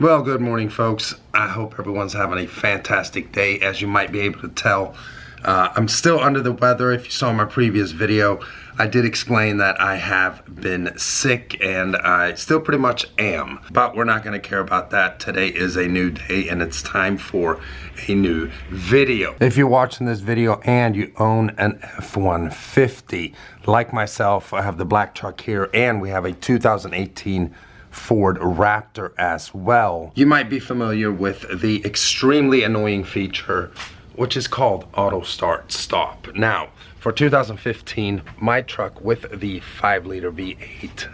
Well, good morning, folks. I hope everyone's having a fantastic day. As you might be able to tell, I'm still under the weather. If you saw my previous video, I did explain that I have been sick, and I still pretty much am. But we're not going to care about that. Today is a new day, and it's time for a new video. If you're watching this video and you own an F150, like myself, I have the black truck here, and we have a 2018 Ford Raptor as well. You might be familiar with the extremely annoying feature which is called auto start stop. Now, for 2015, my truck with the 5-liter V8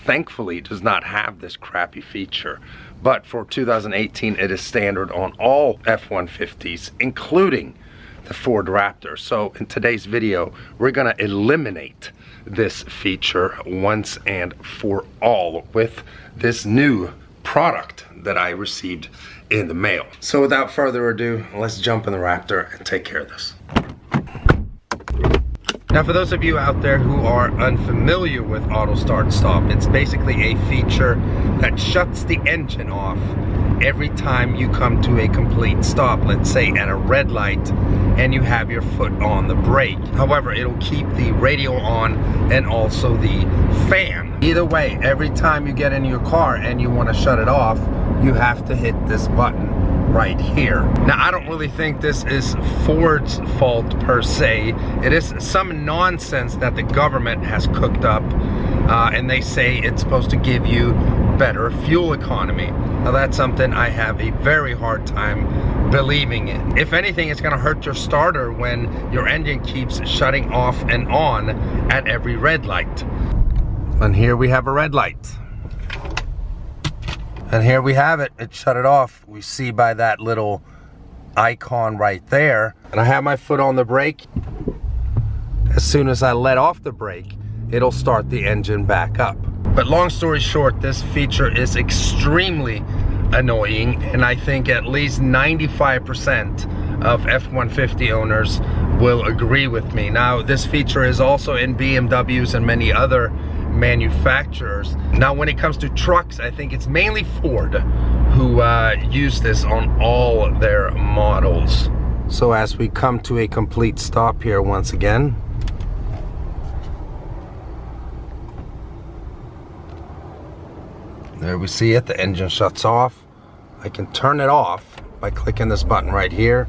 thankfully does not have this crappy feature. But for 2018, it is standard on all F150s, including the Ford Raptor. So in today's video, we're gonna eliminate this feature once and for all with this new product that I received in the mail. So without further ado, let's jump in the Raptor and take care of this. Now, for those of you out there who are unfamiliar with auto start stop, it's basically a feature that shuts the engine off every time you come to a complete stop. Let's say at a red light and you have your foot on the brake. However, it'll keep the radio on and also the fan. Either way, every time you get in your car and you want to shut it off, you have to hit this button right here. Now, I don't really think this is Ford's fault per se. It is some nonsense that the government has cooked up, and they say it's supposed to give you better fuel economy. Now, that's something I have a very hard time believing in. If anything, it's gonna hurt your starter when your engine keeps shutting off and on at every red light. And here we have a red light. And here we have it, it shut it off. We see by that little icon right there. And I have my foot on the brake. As soon as I let off the brake, it'll start the engine back up. But long story short, this feature is extremely annoying, and I think at least 95% of F-150 owners will agree with me. Now, this feature is also in BMWs and many other manufacturers. Now, when it comes to trucks, I think it's mainly Ford who use this on all their models. So as we come to a complete stop here once again, there we see it, the engine shuts off. I can turn it off by clicking this button right here,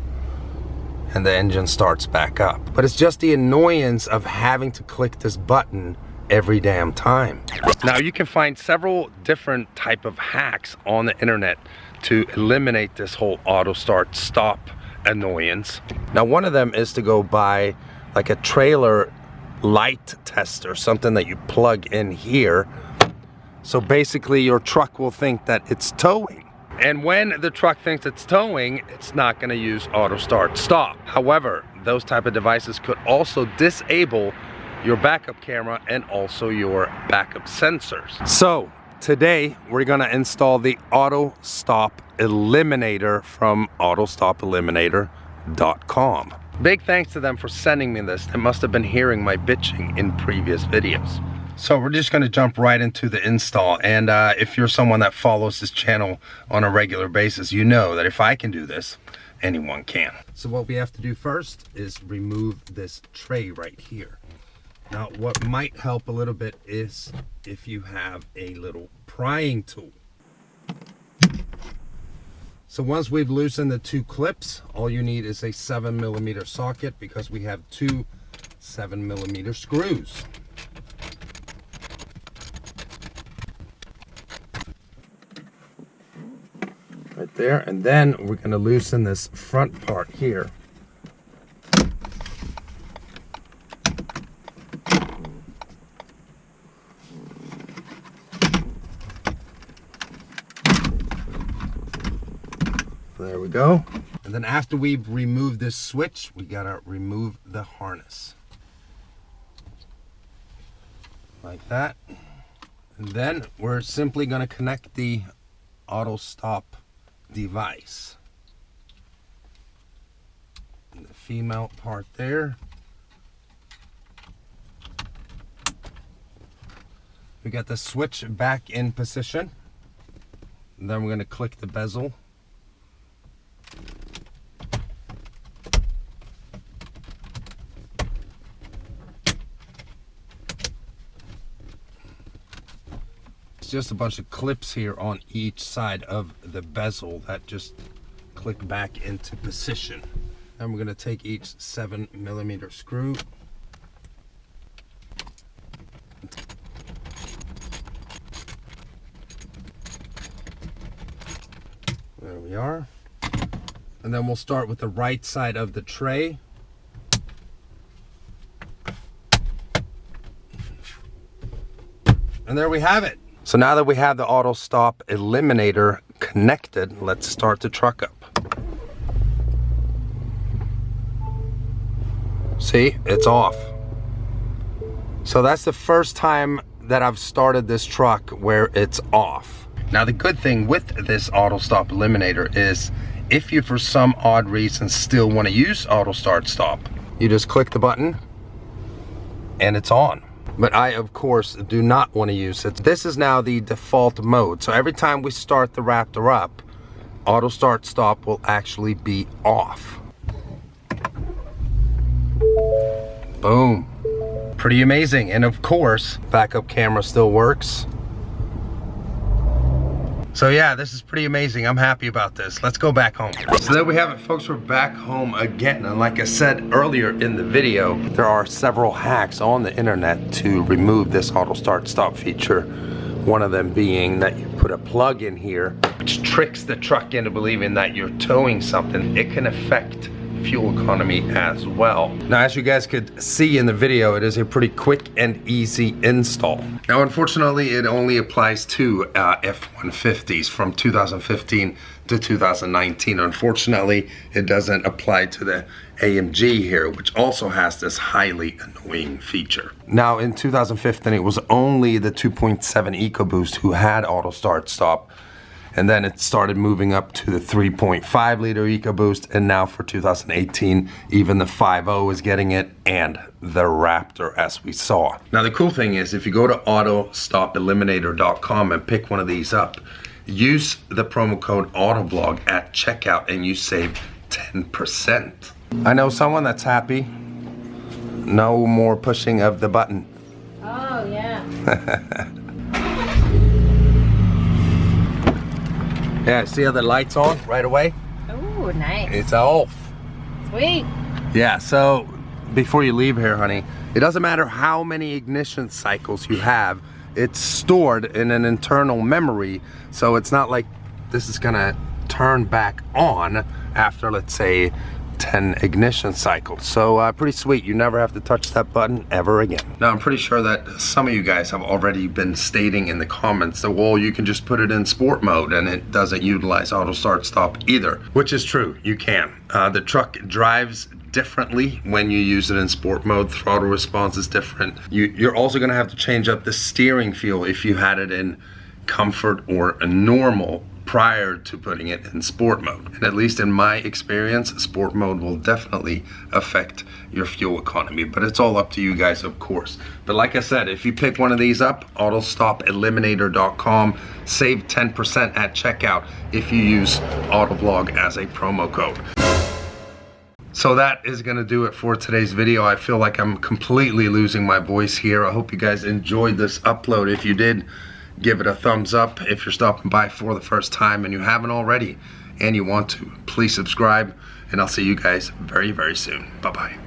and the engine starts back up. But it's just the annoyance of having to click this button every damn time. Now, you can find several different type of hacks on the internet to eliminate this whole auto start stop annoyance. Now, one of them is to go buy like a trailer light tester, something that you plug in here. So basically your truck will think that it's towing. And when the truck thinks it's towing, it's not gonna use auto start stop. However, those type of devices could also disable your backup camera and also your backup sensors. So today we're gonna install the Auto Stop Eliminator from AutoStopEliminator.com. Big thanks to them for sending me this. They must have been hearing my bitching in previous videos. So we're just gonna jump right into the install. And if you're someone that follows this channel on a regular basis, you know that if I can do this, anyone can. So what we have to do first is remove this tray right here. Now, what might help a little bit is if you have a little prying tool. So once we've loosened the two clips, all you need is a 7mm socket, because we have two 7mm screws. Right there, and then we're going to loosen this front part here. There we go. And then after we've removed this switch, we gotta remove the harness. Like that. And then we're simply gonna connect the auto stop device. And the female part there. We got the switch back in position. Then we're going to click the bezel. It's just a bunch of clips here on each side of the bezel that just click back into position. Then we're going to take each 7mm screw. There we are. And then we'll start with the right side of the tray. And there we have it. So now that we have the auto stop eliminator connected, let's start the truck up. See, it's off. So that's the first time that I've started this truck where it's off. Now the good thing with this auto stop eliminator is if you for some odd reason still want to use auto start stop, you just click the button and it's on. But I of course do not want to use it. This is now the default mode. So every time we start the Raptor up, auto start stop will actually be off. Boom. Pretty amazing. And of course, backup camera still works. So yeah, this is pretty amazing. I'm happy about this. Let's go back home. So there we have it, folks. We're back home again. And like I said earlier in the video, there are several hacks on the internet to remove this auto start stop feature. One of them being that you put a plug in here, which tricks the truck into believing that you're towing something. It can affect fuel economy as well. Now, as you guys could see in the video, it is a pretty quick and easy install. Now, unfortunately, it only applies to F150s from 2015 to 2019. Unfortunately, it doesn't apply to the AMG here, which also has this highly annoying feature. Now, in 2015, it was only the 2.7 EcoBoost who had auto start stop. And then it started moving up to the 3.5 liter EcoBoost, and now for 2018, even the 5.0 is getting it, and the Raptor, as we saw. Now the cool thing is, if you go to AutoStopEliminator.com and pick one of these up, use the promo code AutoVlog at checkout, and you save 10%. I know someone that's happy. No more pushing of the button. Oh yeah. Yeah, see how the light's on right away? Oh, nice. It's off. Sweet. Yeah, so before you leave here, honey, it doesn't matter how many ignition cycles you have, it's stored in an internal memory, so it's not like this is gonna turn back on after, let's say, 10 ignition cycles. So pretty sweet. You never have to touch that button ever again. Now, I'm pretty sure that some of you guys have already been stating in the comments that, well, you can just put it in sport mode and it doesn't utilize auto start stop either, which is true. You can. The truck drives differently when you use it in sport mode. Throttle response is different. You're also going to have to change up the steering feel if you had it in comfort or a normal prior to putting it in sport mode. And at least in my experience, sport mode will definitely affect your fuel economy, but it's all up to you guys, of course. But like I said, if you pick one of these up, AutoStopEliminator.com, save 10% at checkout if you use AutoVlog as a promo code. So that is gonna do it for today's video. I feel like I'm completely losing my voice here. I hope you guys enjoyed this upload. If you did, give it a thumbs up. If you're stopping by for the first time and you haven't already and you want to, please subscribe, and I'll see you guys very, very soon. Bye-bye.